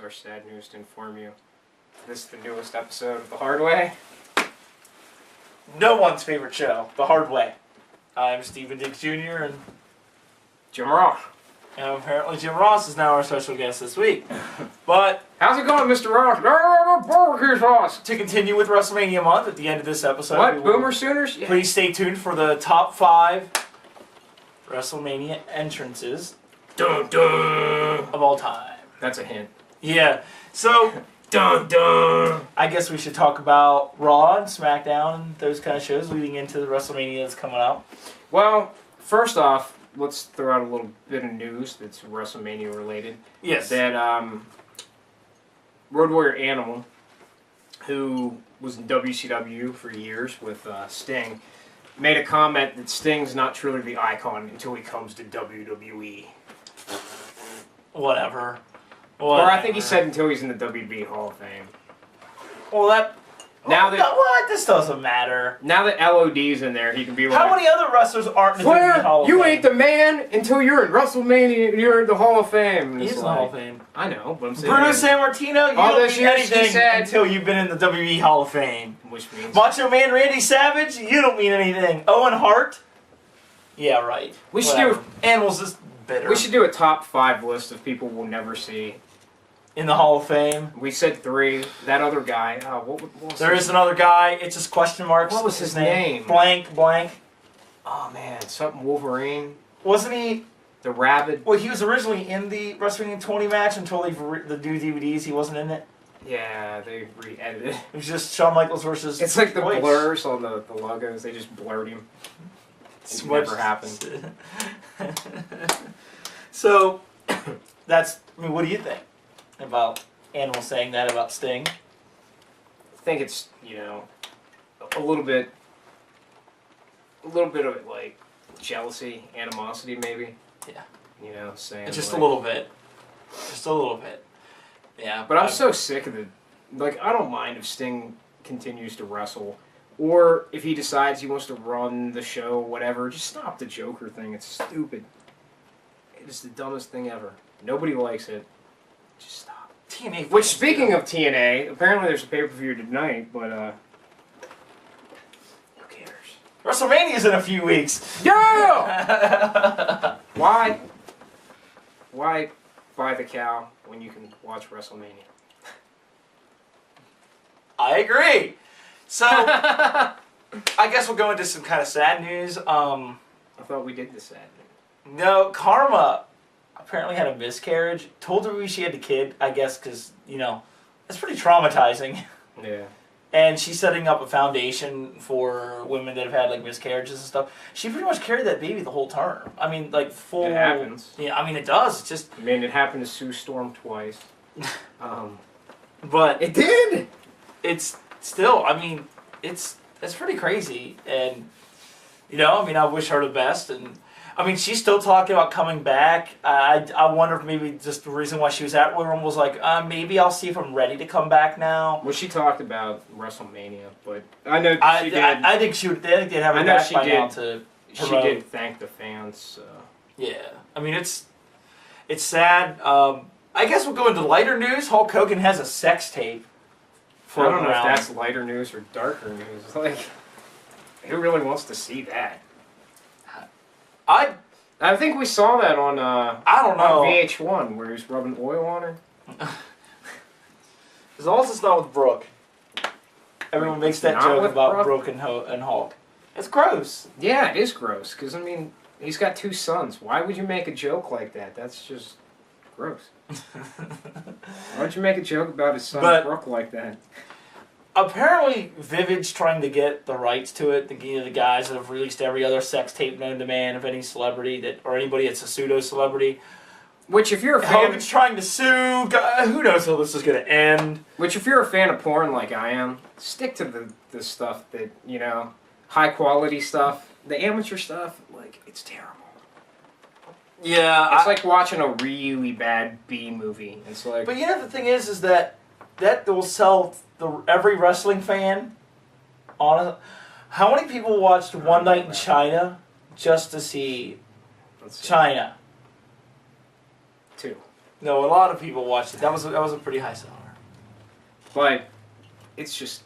our sad news to inform you. This is the newest episode of The Hard Way. No one's favorite show, The Hard Way. I'm Stephen Diggs Jr. and Jim Ross. apparently Jim Ross is now our special guest this week. But How's it going, Mr. Ross? Barbecue sauce. to continue with WrestleMania month, at the end of this episode, we What? will- Boomer Sooners? Yeah. Please stay tuned for the top 5 WrestleMania entrances Dun dun. of all time. That's a hint. Yeah, so Dun dun. I guess we should talk about Raw and SmackDown and those kind of shows leading into the WrestleMania that's coming up. Well, first off, let's throw out a little bit of news that's WrestleMania related. Yes. That Road Warrior Animal, who was in WCW for years with Sting, made a comment that Sting's not truly the icon until he comes to WWE. Whatever. Or I think he said until he's in the WWE Hall of Fame. Well, that... Now that What? This doesn't matter. now that LOD's in there, he can be like, How many other wrestlers aren't in the WWE Flair, Hall of you Fame? ain't the man until you're in WrestleMania. You're in the Hall of Fame. And He's it's in the Hall of Fame. I know, but I'm saying Bruno Sammartino, you all don't those mean years he anything said- until you've been in the WWE Hall of Fame. which means Macho Man Randy Savage, you don't mean anything. Owen Hart, yeah, right. We should Whatever. do- Animals is bitter. we should do a top 5 list of people we'll never see. In the Hall of Fame. We said 3. That other guy. What was There his is another guy. It's just question marks. What was his name? Blank, blank. Oh man, something Wolverine. Wasn't he? The Rabbit. Well, he was originally in the WrestleMania 20 match until the new DVDs. He wasn't in it. Yeah, they re-edited it. It was just Shawn Michaels versus. It's like the Voice. blurs on the logos. They just blurred him. It never happened. So, that's. I mean, what do you think about Animal saying that about Sting? I think it's, a little bit of it, like jealousy, animosity, maybe. Yeah. Saying Just like, a little bit. Just a little bit. Yeah. But I'm so sick of it. Like, I don't mind if Sting continues to wrestle, or if he decides he wants to run the show, whatever. Just stop the Joker thing. It's stupid. It is the dumbest thing ever. Nobody likes it. Just stop. TNA. Which, speaking of TNA, apparently there's a pay-per-view tonight, but who cares? WrestleMania's in a few weeks. Yeah! Why buy the cow when you can watch WrestleMania? I agree. So, I guess we'll go into some kind of sad news. I thought we did the sad news. No, Karma apparently had a miscarriage. Told her she had a kid, I guess, because, it's pretty traumatizing. Yeah. And she's setting up a foundation for women that have had, like, miscarriages and stuff. She pretty much carried that baby the whole term. I mean, like, full... It happens. Yeah, I mean, it does. It's just... I mean, it happened to Sue Storm twice. But... It did! It's still, I mean, it's pretty crazy, and I wish her the best, and I mean, she's still talking about coming back. I wonder if maybe just the reason why she was at Royal Rumble was like, maybe I'll see if I'm ready to come back now. Well, she talked about WrestleMania, but I know she did. I think she would. I think they'd have her I know back she by did. now to She promote. did thank the fans. So. Yeah, I mean it's sad. I guess we'll go into lighter news. Hulk Hogan has a sex tape. I don't know around. if that's lighter news or darker news. Like, who really wants to see that? I think we saw that on I don't know. on VH1 where he's rubbing oil on her. As long as it's not with Brooke. Everyone makes that Not joke with about Brooke? Brooke and Hulk. It's gross. Yeah, it is gross. Because, I mean, he's got 2 sons. Why would you make a joke like that? That's just gross. Why would you make a joke about his son But- Brooke like that? Apparently, Vivid's trying to get the rights to it. The guys that have released every other sex tape known to man of any celebrity or anybody that's a pseudo celebrity. Which, if you're a fan, Hogan's trying to sue. Who knows how this is going to end? which if you're a fan of porn like I am, stick to the stuff that high quality stuff. The amateur stuff, like, it's terrible. Yeah, It's like watching a really bad B movie. It's like, But the thing is that will sell every wrestling fan. How many people watched One Night in China just to see let's see, China? 2. No, a lot of people watched it. That was a pretty high seller. But it's just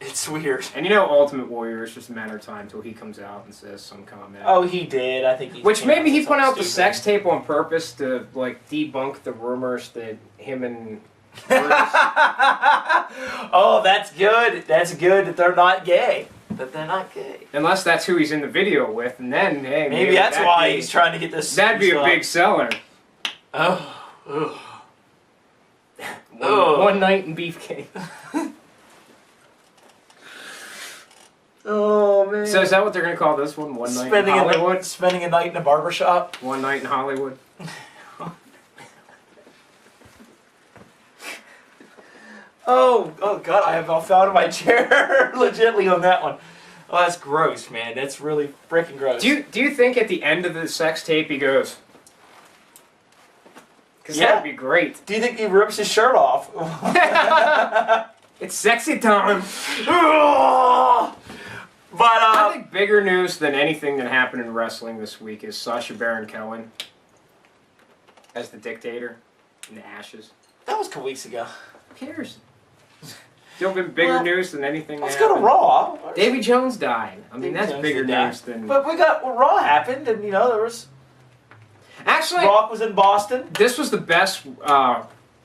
It's weird. and you know, Ultimate Warrior is just a matter of time until he comes out and says some comment. Oh, he did. I think he. Which came maybe he with put out something the stupid. sex tape on purpose to like debunk the rumors that him and Oh, that's good. That's good that they're not gay. That they're not gay. unless that's who he's in the video with, and then hey, Maybe that's that'd why be- he's trying to get this. That'd be a stuff. big seller. Oh. Ugh. One night in Beefcake. Oh man. So is that what they're gonna call this one? One night in Hollywood. Spending a night in a barbershop. One night in Hollywood. Oh God! I have found my chair legitly on that one. Oh, that's gross, man. That's really freaking gross. Do you think at the end of the sex tape he goes? Because Yeah. that would be great. Do you think he rips his shirt off? It's sexy time. But I think bigger news than anything that happened in wrestling this week is Sacha Baron Cohen as the dictator in the Ashes. that was a couple weeks ago. Who cares? Still been bigger Well, news than anything. Let's that go to happened. Raw. Davy Jones died. I mean, Davy that's Jones bigger did die. news than. But we got Raw happened, and you know there was Actually, Rock was in Boston. this was the best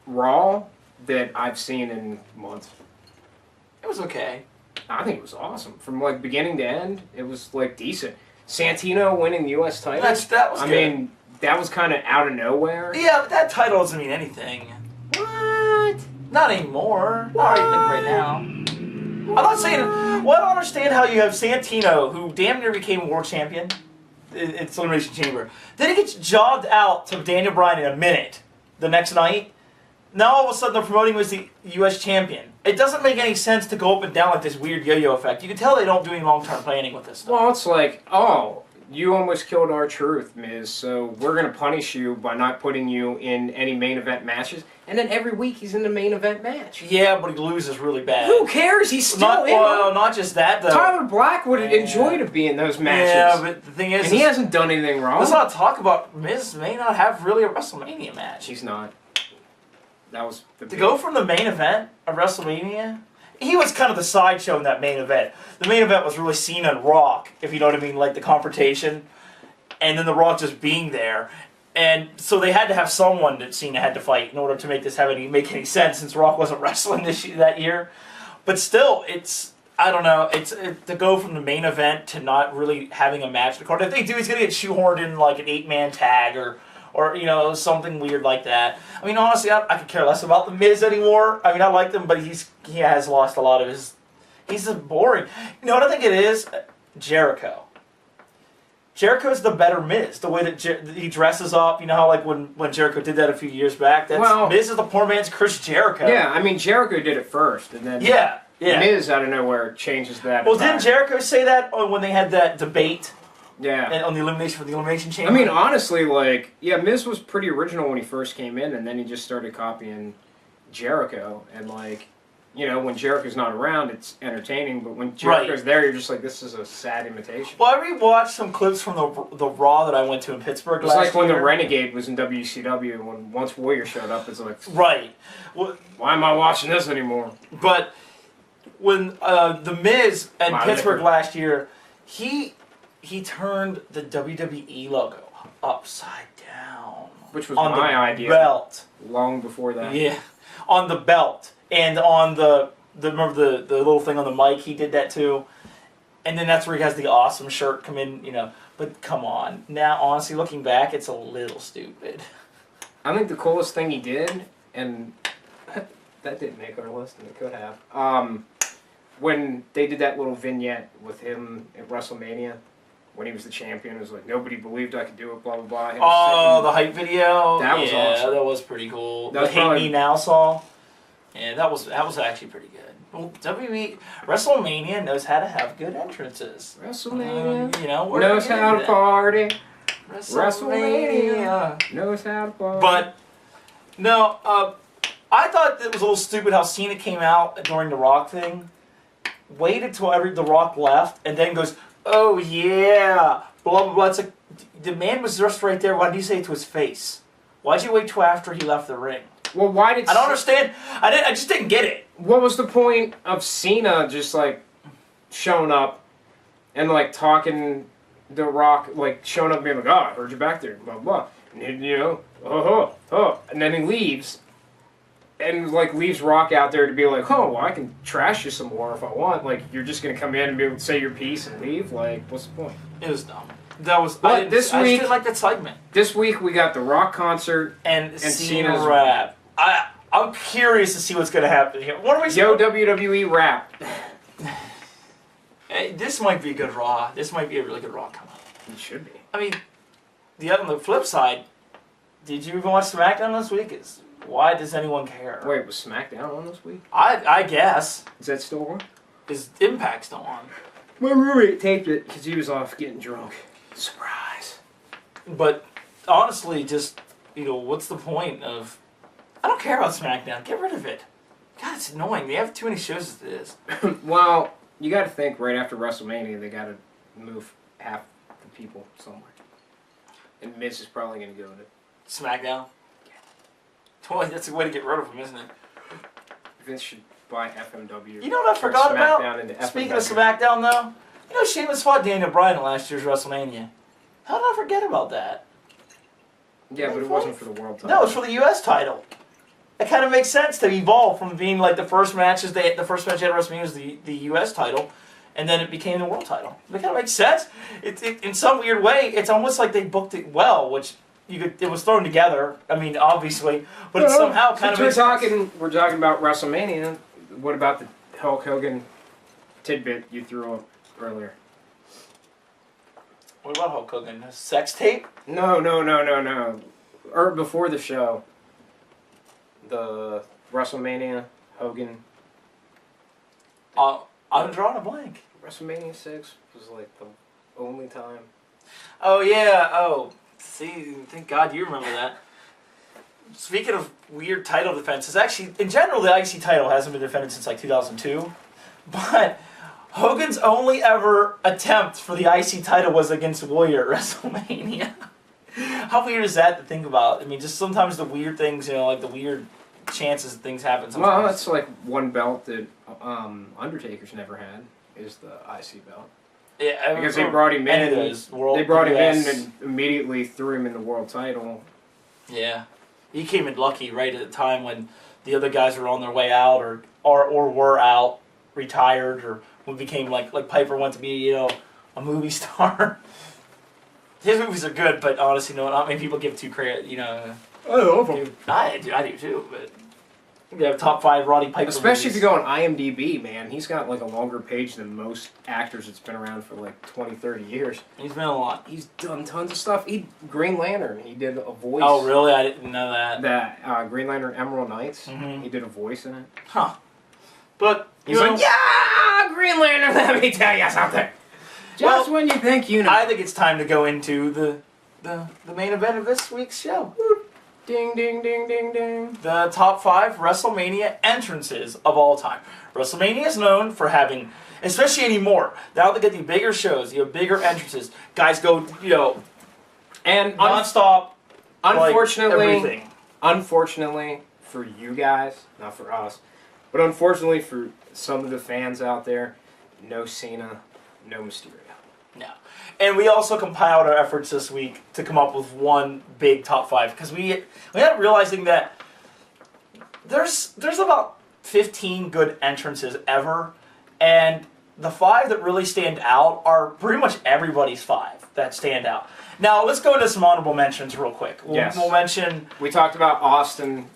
Raw that I've seen in months. It was okay. I think it was awesome from like beginning to end. It was like decent. Santino winning the U.S. title. That was I good. mean, that was kind of out of nowhere. Yeah, but that title doesn't mean anything. What? Not anymore. Not right now. I'm not saying. Well, I don't understand how you have Santino, who damn near became world champion in Elimination Chamber. Then he gets jobbed out to Daniel Bryan in a minute the next night. Now all of a sudden they're promoting him as the U.S. champion. It doesn't make any sense to go up and down like this weird yo-yo effect. You can tell they don't do any long-term planning with this stuff. Well, it's like, oh, you almost killed our truth, Miz, so we're going to punish you by not putting you in any main event matches. And then every week he's in the main event match. Yeah, but he loses really bad. Who cares? He's still Not, in well, them. not just that though. Tyler Black would Yeah. enjoy to be in those matches. Yeah, but the thing is, and he hasn't done anything wrong. let's not talk about Miz may not have really a WrestleMania match. He's not. That was the To go from the main event of WrestleMania, he was kind of the sideshow in that main event. The main event was really Cena and Rock, if you know what I mean, like the confrontation, and then the Rock just being there. And so they had to have someone that Cena had to fight in order to make this make any sense, since Rock wasn't wrestling that year. But still, I don't know. To go from the main event to not really having a match. If they do, he's gonna get shoehorned in like an 8-man tag or you know, something weird like that. I mean, honestly, I could care less about the Miz anymore. I mean, I like him, but he has lost a lot of his. He's just boring. You know what I think it is? Jericho. Jericho's the better Miz. The way that he dresses up. You know how like when Jericho did that a few years back. Miz is the poor man's Chris Jericho. Yeah, I mean, Jericho did it first, and then Yeah. Miz out of nowhere changes that. Well, entire- didn't Jericho say that when they had that debate Yeah. on the Elimination Chamber? I mean, honestly, like, yeah, Miz was pretty original when he first came in, and then he just started copying Jericho. And, like, you know, when Jericho's not around, it's entertaining, but when Jericho's there, you're just like, this is a sad imitation. Well, I rewatched some clips from the Raw that I went to in Pittsburgh It was last like when year. the Renegade was in WCW, and when once Warrior showed up, it's like, Right. Well, why am I watching this anymore? but when the Miz in Wow, Pittsburgh different. last year, he turned the WWE logo upside down Which was on my the idea belt. long before that. Yeah, on the belt and on the remember the little thing on the mic. He did that too, and then that's where he has the awesome shirt come in. You know, but come on, now honestly, looking back, it's a little stupid. I think the coolest thing he did, and that didn't make our list, and it could have, when they did that little vignette with him at WrestleMania, when he was the champion, it was like, nobody believed I could do it, blah, blah, blah. Him Oh, sitting- the hype video. That was yeah, awesome. that was pretty cool. That The was Hate probably- Me Now song. Yeah, that was actually pretty good. Well, WrestleMania knows how to have good entrances. WrestleMania You know, we're knows gonna how get to that. party, WrestleMania. knows how to party. But no, I thought it was a little stupid how Cena came out during the Rock thing, waited till the Rock left, and then goes, "Oh yeah, blah blah blah." It's like the man was just right there. Why didn't you say it to his face? Why'd you wait till after he left the ring? Well, why did I don't understand. I just didn't get it. What was the point of Cena just like showing up and like talking The Rock, like showing up and being like, "Oh, I heard you back there, blah blah," and you know, and then he leaves, and like leaves Rock out there to be like, "Oh, well, I can trash you some more if I want." Like, you're just gonna come in and be able to say your piece and leave. Like, what's the point? It was dumb. That was. But I just didn't like that segment. This week we got the Rock concert And Cena Cena's rap. I'm curious to see what's gonna happen here. What are we? Yo WWE rap. Hey, this might be a good Raw. This might be a really good Raw come up. It should be. I mean, on the flip side, did you even watch SmackDown this week? Why does anyone care? Wait, was SmackDown on this week? I guess. Is that still on? Is Impact still on? My roommate taped it because he was off getting drunk. Surprise. But honestly, just, what's the point of... I don't care about SmackDown. Get rid of it. God, it's annoying. They have too many shows as it is. Well, you got to think right after WrestleMania, they got to move half the people somewhere. And Miz is probably going to go to SmackDown? Boy, that's a way to get rid of them, isn't it? Vince should buy FMW. You know what I forgot SmackDown about? into Speaking FMW. of SmackDown, though, Sheamus fought Daniel Bryan at last year's WrestleMania. How did I forget about that? Yeah, but it wasn't for the world title. No, it was for the U.S. title. It kind of makes sense to evolve from being like the first match they had at WrestleMania was the U.S. title, and then it became the world title. It kind of makes sense. In some weird way, it's almost like they booked it well, which it was thrown together. I mean, obviously, but it somehow kind of makes sense. We're talking about WrestleMania. What about the Hulk Hogan tidbit you threw up earlier? What about Hulk Hogan? A sex tape? No. Or before the show. The WrestleMania Hogan. I'm drawing a blank. WrestleMania 6 was like the only time. Oh, yeah. Oh, see, thank God you remember that. Speaking of weird title defenses, actually, in general, the IC title hasn't been defended since like 2002. But Hogan's only ever attempt for the IC title was against Warrior at WrestleMania. How weird is that to think about? I mean, just sometimes the weird things, like the weird chances that things happen sometimes. Well, that's like one belt that Undertaker's never had, is the IC belt. Yeah, because they brought him in. They brought him in US. and immediately threw him in the world title. Yeah, he came in lucky right at the time when the other guys were on their way out or were out, retired, or when became like Piper went to be a movie star. His movies are good, but honestly, not many people give too credit. I love him. I do too, but you have top 5 Roddy Piper Especially movies. if you go on IMDb, man. He's got like a longer page than most actors that's been around for like 20, 30 years. He's been a lot. He's done tons of stuff. Green Lantern, he did a voice. Oh, really? I didn't know that. That Green Lantern Emerald Knights, Mhm. he did a voice in it. Huh. But, He's like, yeah, Green Lantern, let me tell you something. Just when you think you know. I think it's time to go into the main event of this week's show. Ding, ding, ding, ding, ding. The top 5 WrestleMania entrances of all time. WrestleMania is known for having, especially anymore, now they get the bigger shows, bigger entrances. Guys go, and non-stop. Unfortunately, everything. Unfortunately for you guys, not for us, but unfortunately for some of the fans out there, no Cena, no Mysterio. No. And we also compiled our efforts this week to come up with one big top 5 because we ended up realizing that there's about 15 good entrances ever, and the 5 that really stand out are pretty much everybody's 5 that stand out. Now let's go into some honorable mentions real quick. We'll mention. We talked about Austin,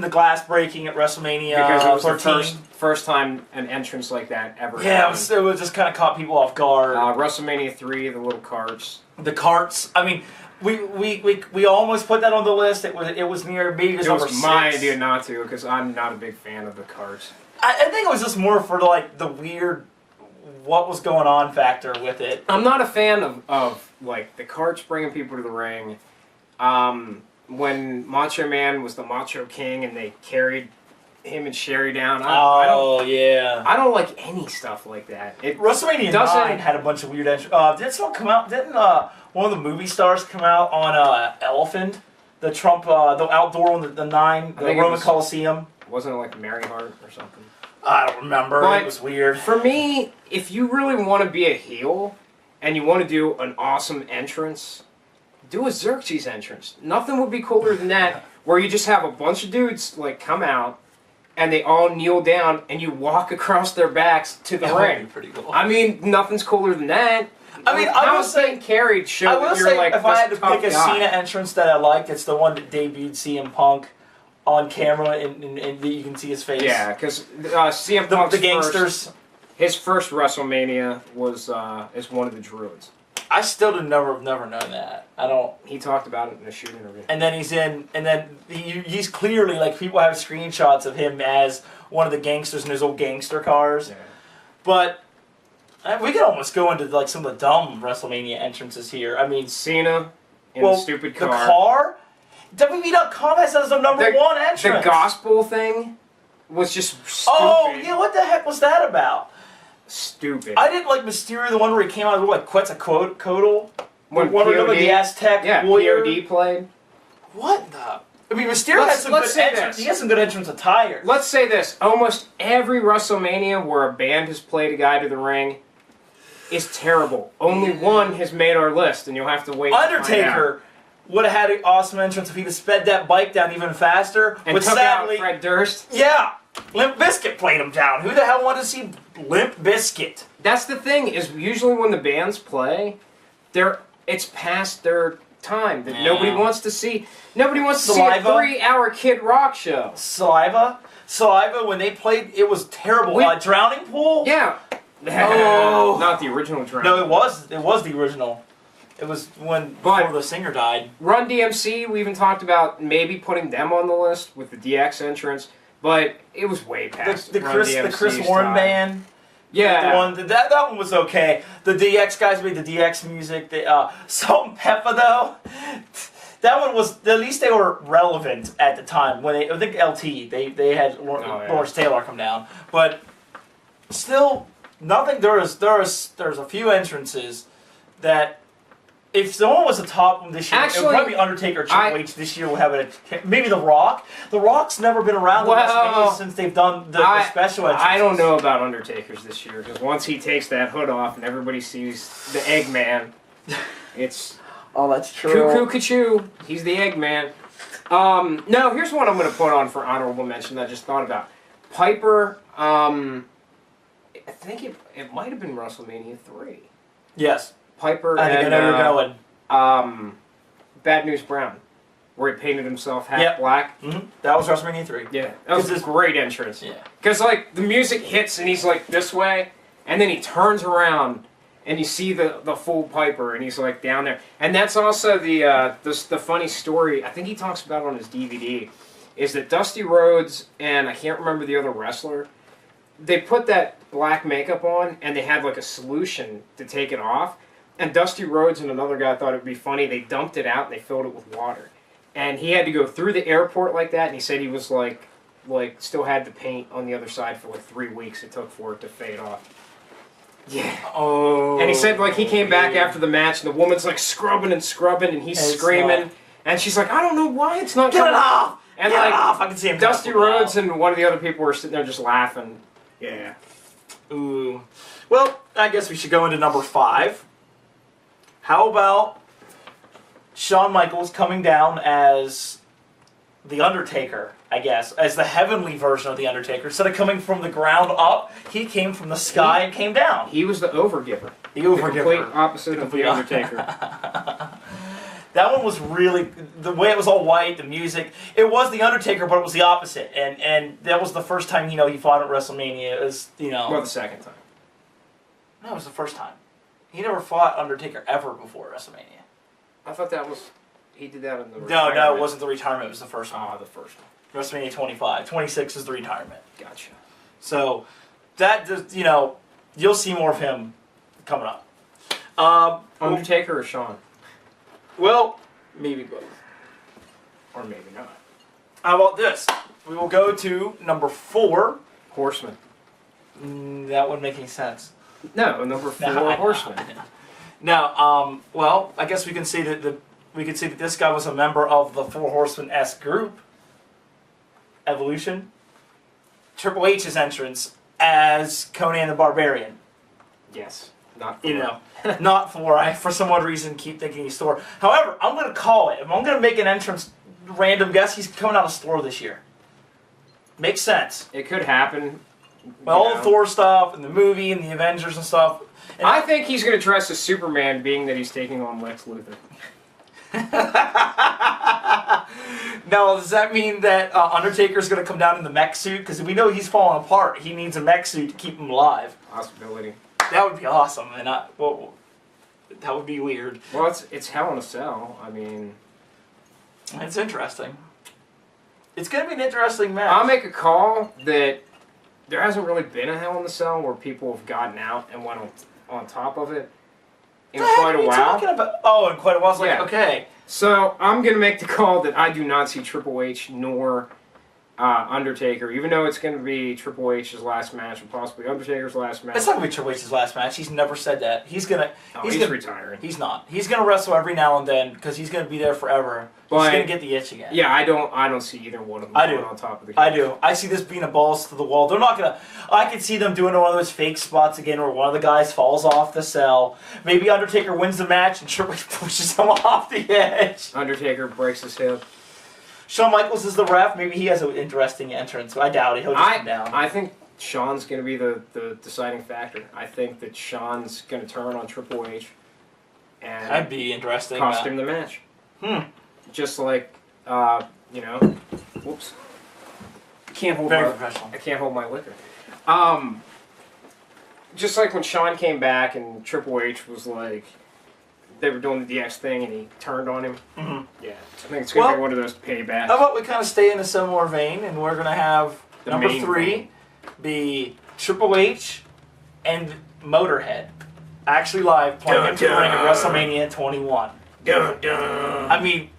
the glass breaking at WrestleMania because it was 13. the first time an entrance like that ever Yeah, happened. it was just kind of caught people off guard. WrestleMania 3, the little carts. The carts. I mean, we almost put that on the list. It was near maybe It number was 6. my idea not to, because I'm not a big fan of the carts. I think it was just more for the weird what was going on factor with it. I'm not a fan of like the carts bringing people to the ring. When Macho Man was the Macho King and they carried him and Sherry down. I don't like any stuff like that. WrestleMania 9 had a bunch of weird entrances. Did someone come out? Didn't one of the movie stars come out on Elephant? the Trump, the outdoor one, the 9, the think it Roman was- Coliseum. Wasn't it like Mary Hart or something? I don't remember. But- it was weird. For me, if you really want to be a heel and you want to do an awesome entrance, do a Xerxes entrance. Nothing would be cooler than that, where you just have a bunch of dudes like come out and they all kneel down and you walk across their backs to the That would be ring. pretty cool. I mean, nothing's cooler than that. I mean, I how will is say- being carried show I will that you're say, like if I had to this tough pick a guy. Cena entrance that I liked, it's the one that debuted CM Punk on camera and you can see his face. Yeah, because CM The, Punk's the gangsters. his first WrestleMania was as one of the Druids. I still have never known that. I don't. He talked about it in a shoot interview. And then he's clearly like people have screenshots of him as one of the gangsters in his old gangster cars. Yeah. But we could almost go into like some of the dumb WrestleMania entrances here. I mean, Cena in well, the stupid the car. car. WWE.com has as the number The- one entrance. The gospel thing was just stupid. Oh yeah, what the heck was that about? Stupid. I didn't like Mysterio, the one where he came out with like Quetzalcoatl. When One where like the POD Aztec yeah, warrior. POD played. What the? I mean, Mysterio Let's- had some let's good say entrance. this. He has some good entrance attire. Let's say this: almost every WrestleMania where a band has played a guy to the ring is terrible. Only one has made our list, and you'll have to wait. to find out. Undertaker would have had an awesome entrance if he'd have sped that bike down even faster. And but took sadly, out Fred Durst. yeah, Limp Bizkit played him down. Who the hell wanted to see Limp Bizkit? That's the thing: is usually when the bands play, it's past their time that Yeah. nobody wants to see. Nobody wants to see Saliva? a 3-hour Kid Rock show. Saliva, when they played, it was terrible. We- Drowning Pool. Yeah. Oh. Not the original Drown. No, it was the original. It was when But- before the singer died. Run DMC, we even talked about maybe putting them on the list with the DX entrance, but it was way past The Run Chris DMC's Warren time. band. Yeah. The one that one was okay. The DX guys made the DX music. Salt and Pepper though, that one was at least they were relevant at the time when I think LT they had yeah. Lawrence Taylor come down, but still nothing. There's a few entrances that. If someone was a top one this year, it Actually, would probably be Undertaker or Triple H this year. Will have it. Maybe The Rock. The Rock's never been around the Well, WrestleMania since they've done the special entrances. I don't know about Undertaker's this year, because once he takes that hood off and everybody sees the Eggman, it's Oh, that's cuckoo cachoo. He's the Eggman. No, here's one I'm going to put on for honorable mention that I just thought about. Piper, I think it might have been WrestleMania 3. Yes. Piper I think and I know you're going. Bad News Brown, where he painted himself half Yep. black. Mm-hmm. That was WrestleMania 3. Yeah, that was a great entrance. Yeah. Because like the music hits and he's like this way, and then he turns around and you see the full Piper and he's like down there. And that's also the funny story. I think he talks about it on his DVD. Is that Dusty Rhodes and I can't remember the other wrestler. They put that black makeup on and they had like a solution to take it off. And Dusty Rhodes and another guy thought it would be funny. They dumped it out and they filled it with water. And he had to go through the airport like that. And he said he was like still had the paint on the other side for like 3 weeks it took for it to fade off. Yeah. Oh. And he said like he came back after the match and the woman's like scrubbing and he's It's screaming. not. And she's like, I don't know why it's not Get coming it off! And Get like it off! I can see him. Dusty coming out. Rhodes and one of the other people were sitting there just laughing. Yeah. Ooh. Well, I guess we should go into number 5. How about Shawn Michaels coming down as The Undertaker, I guess, as the heavenly version of The Undertaker. Instead of coming from the ground up, he came from the sky and came down. He was the overgiver. The The complete overgiver. opposite of the Undertaker. That one was really, the way it was all white, the music, it was The Undertaker, but it was the opposite. And that was the first time, he fought at WrestleMania. It was, Well, the second time. No, it was the first time. He never fought Undertaker ever before WrestleMania. I thought that was he did that in the No, it wasn't the retirement. It was the first one. Ah, the first one. WrestleMania 25. 26 is the retirement. Gotcha. So, that just, you'll see more of him coming up. Undertaker or Shawn? Well, maybe both. Or maybe not. How about this? We will go to number 4. Horseman. That wouldn't make any sense. No, number 4, No, I know, Horseman. I know. Now, well, I guess we can say that we could see that this guy was a member of the Four Horsemen-esque group, Evolution. Triple H's entrance as Conan the Barbarian. Yes. Not You know, not Thor. I, for some odd reason, keep thinking he's Thor. However, I'm going to call it. If I'm going to make an entrance, random guess, he's coming out of Thor this year. Makes sense. It could happen. Well, all the Thor stuff and the movie and the Avengers and stuff. And I think he's going to dress as Superman, being that he's taking on Lex Luthor. Now, does that mean that Undertaker's going to come down in the mech suit? Because we know he's falling apart. He needs a mech suit to keep him alive. Possibility. That would be awesome, and that would be weird. Well, it's Hell in a Cell. I mean, It's interesting. It's going to be an interesting match. I'll make a call that there hasn't really been a Hell in a Cell where people have gotten out and went on top of it in quite a while. Talking about? Oh, in quite a while. It's like, Yeah. okay. So I'm going to make the call that I do not see Triple H nor Undertaker, even though it's going to be Triple H's last match and possibly Undertaker's last match. It's not going to be Triple H's last match. He's never said that. He's going to... He's retiring. He's not. He's going to wrestle every now and then because he's going to be there forever. He's But- going to get the itch again. Yeah, I don't see either one of them I do. going on top of the I cage. do. I see this being a balls to the wall. They're not gonna. I could see them doing one of those fake spots again, where one of the guys falls off the cell. Maybe Undertaker wins the match and Triple H pushes him off the edge. Undertaker breaks his hip. Shawn Michaels is the ref. Maybe he has an interesting entrance. I doubt it. He'll just come down. I think Shawn's going to be the deciding factor. I think that Shawn's going to turn on Triple H and That'd be interesting. cost him the match. Just like, whoops. Can't hold Very my, professional. I can't hold my liquor. Just like when Shawn came back and Triple H was like, they were doing the DX thing and he turned on him. Mhm. Yeah, I think it's going to Well, be one of those paybacks. How about we kind of stay in a similar vein, and we're gonna have The number main 3 vein. be Triple H and Motorhead, actually live playing into the ring at WrestleMania 21. Dun, dun. I mean,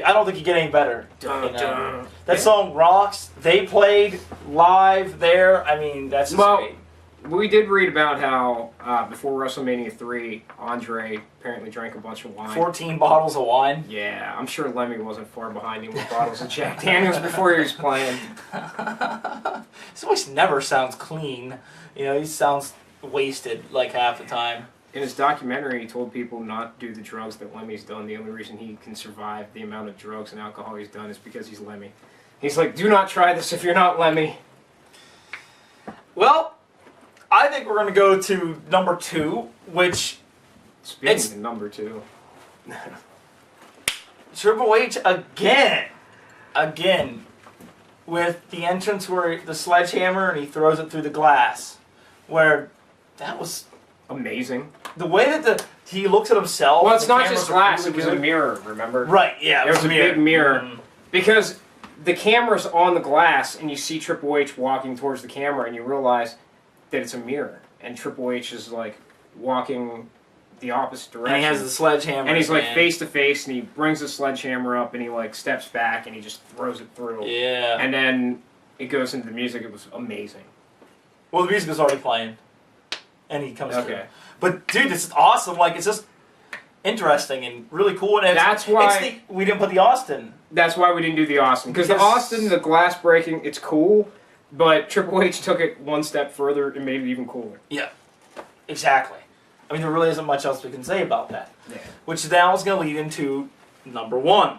I don't think you get any better. Dun, You know? dun. That Yeah. song rocks. They played live there. I mean, that's just Well, great. we did read about how before WrestleMania 3, Andre apparently drank a bunch of wine. 14 bottles of wine. Yeah, I'm sure Lemmy wasn't far behind him with bottles of Jack Daniels before he was playing. His voice never sounds clean. You know, he sounds wasted like half the time. In his documentary, he told people not to do the drugs that Lemmy's done. The only reason he can survive the amount of drugs and alcohol he's done is because he's Lemmy. He's like, do not try this if you're not Lemmy. Well, I think we're going to go to number 2, which Speaking It's- of number 2. Triple H again, with the entrance where the sledgehammer and he throws it through the glass, where that was Amazing. the way that he looks at himself. Well, it's the not cameras just are glass, really it was a good. mirror, remember? Right, yeah, There was a big mirror. Mhm. Because the camera's on the glass, and you see Triple H walking towards the camera, and you realize that it's a mirror. And Triple H is, like, walking the opposite direction. And he has the sledgehammer. And he's, like, man. face to face, and he brings the sledgehammer up, and he, like, steps back, and he just throws it through. Yeah. And then it goes into the music. It was amazing. Well, the music is already playing, and he comes through. Okay. But dude, this is awesome. Like, it's just interesting and really cool. And it's, That's why- it's we didn't put the Austin. That's why we didn't do the Austin. Because the Because- Austin, the glass breaking, it's cool, but Triple H took it one step further and made it even cooler. Yeah, exactly. I mean, there really isn't much else we can say about that. Yeah. Which now is going to lead into number 1.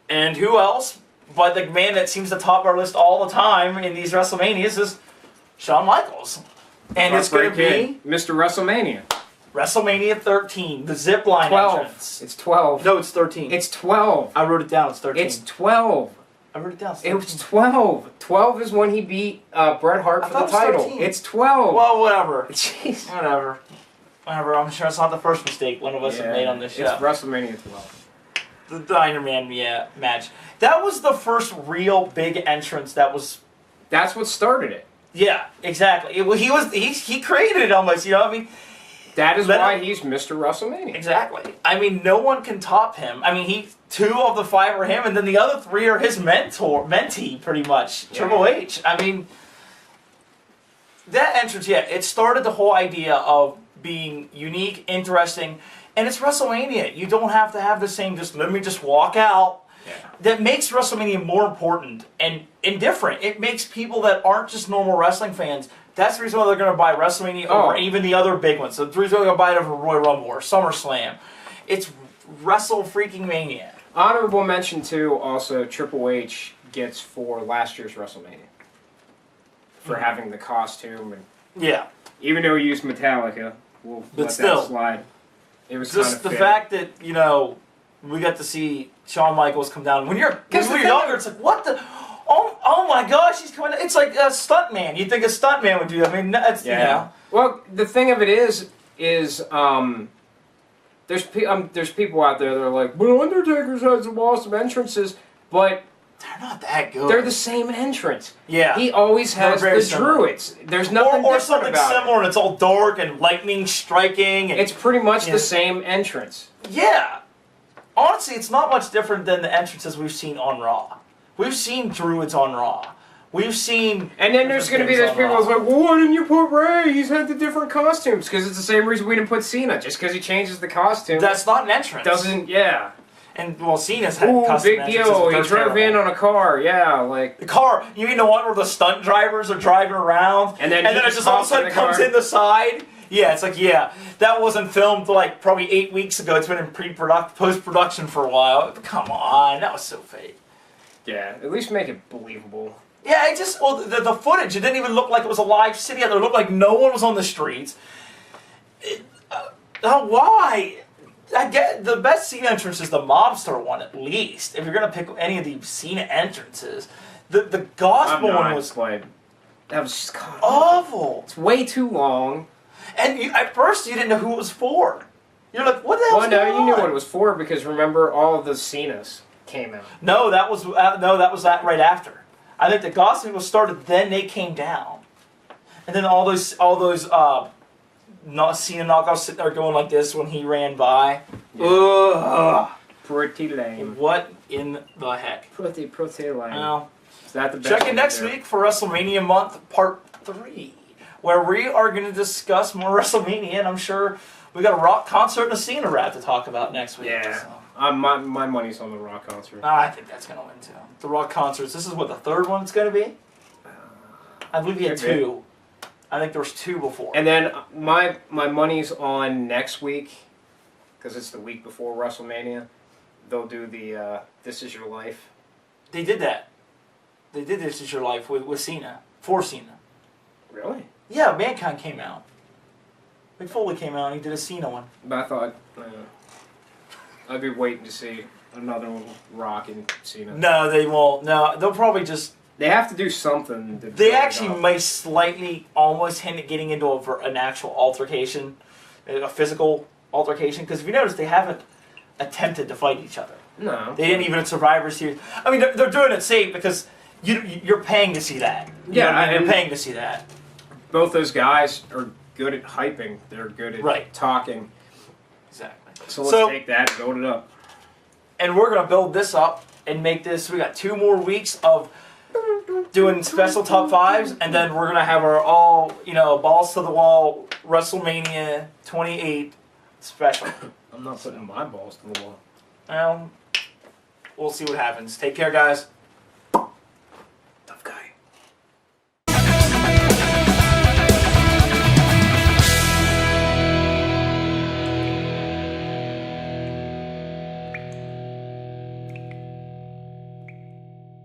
And who else but the man that seems to top our list all the time in these WrestleManias is Shawn Michaels. And it's going to be Mr. WrestleMania. WrestleMania 13, the zip line 12. entrance. It's 12. No, it's 13. It's 12. I wrote it down. It's 13. It's 12. I wrote it down. It's It 13. was 12. 12 is when he beat Bret Hart I for thought the it was title. 13. It's 12. Well, whatever. Jeez. Whatever. I'm sure it's not the first mistake one of us have made on this show. It's WrestleMania 12. The Diner Man match. That was the first real big entrance that was... That's what started it. Yeah, exactly. He created it almost, you know what I mean? That is Let why him- he's Mr. WrestleMania. Exactly. I mean, no one can top him. I mean, 2 of the 5 are him, and then the other 3 are his mentee, pretty much. Yeah. Triple H. I mean, that entrance, yeah, it started the whole idea of being unique, interesting, And it's WrestleMania. You don't have to have the same, just let me just walk out. Yeah. That makes WrestleMania more important and different. It makes people that aren't just normal wrestling fans, that's the reason why they're going to buy WrestleMania over even the other big ones. So the reason why they're going to buy it over Royal Rumble or SummerSlam. It's Wrestle freaking Mania. Honorable mention too, also Triple H gets for last year's WrestleMania. For having the costume and Yeah. even though he used Metallica, we'll let still, that slide. It was just kind the of fact that, you know, we got to see Shawn Michaels come down. When you're younger, it's like, what the... Oh my gosh, he's coming... It's like a stuntman. You'd think a stuntman would do that. I mean, that's, you know... Well, the thing of it is there's people out there that are like, well, Undertaker's had some awesome entrances, but... They're not that good. They're the same entrance. Yeah. He always has the Druids. There's nothing or different something about similar, it. and it's all dark and lightning striking. And, It's pretty much the same entrance. yeah. Honestly, it's not much different than the entrances we've seen on Raw. We've seen Druids on Raw. We've seen... And then there's going to be those people who's like, well, why didn't you put Ray? He's had the different costumes. Because it's the same reason we didn't put Cena. Just because he changes the costume. That's not an entrance. Doesn't, yeah. And, well, Cena's had Ooh, custom big entrances, deal. but He they're drove in terrible. on a car, yeah, like... The car, you mean the one where the stunt drivers are driving around? And then it just all of a sudden comes in the side? Yeah, it's like, yeah, that wasn't filmed like probably 8 weeks ago. It's been in post-production for a while. Come on, that was so fake. Yeah, at least make it believable. Yeah, it just, well, the footage, it didn't even look like it was a live city out there. It looked like no one was on the streets. Why? I get the best Cena entrance is the Mobster one, at least. If you're gonna pick any of the Cena entrances, the gospel one was quite... That was just awful. It's way too long. And at first you didn't know who it was for. You're like, what the hell? Well, no, you knew what it was for because remember all of the Cenas came out. No, that was that right after. I think the gospel was started, then they came down, and then all those Cena knockouts sitting there going like this when he ran by. Yeah. Ugh. Pretty lame. What in the heck? Pretty lame. Well, Is that the best check in you next can do? week for WrestleMania month part 3, where we are going to discuss more WrestleMania, and I'm sure we got a rock concert and a Cena rap to talk about next week. Yeah. So. My money's on the Rock concert. I think that's going to win too. The rock concerts. This is what, the third one it's going to be? I believe you had Could be. 2. I think there was 2 before. And then my money's on next week, because it's the week before WrestleMania. They'll do the This Is Your Life. They did that. They did This Is Your Life with Cena. For Cena. Really? Yeah, Mankind came out. Mick Foley came out and he did a Cena one. But I thought I'd be waiting to see another one with Rock and Cena. No, they won't. No, they'll probably just... They have to do something. To They build it actually up. may slightly almost hint at getting into an actual altercation, a physical altercation, because if you notice, they haven't attempted to fight each other. No. They didn't even at Survivor Series. I mean, they're doing it safe because you're paying to see that. You know what I mean? You're paying to see that. Both those guys are good at hyping. They're good at talking. Exactly. So let's take that and build it up. And we're going to build this up and make this... We got 2 more weeks of doing special top 5s, and then we're going to have our all, balls to the wall WrestleMania 28 special. I'm not putting my balls to the wall. Well, we'll see what happens. Take care, guys.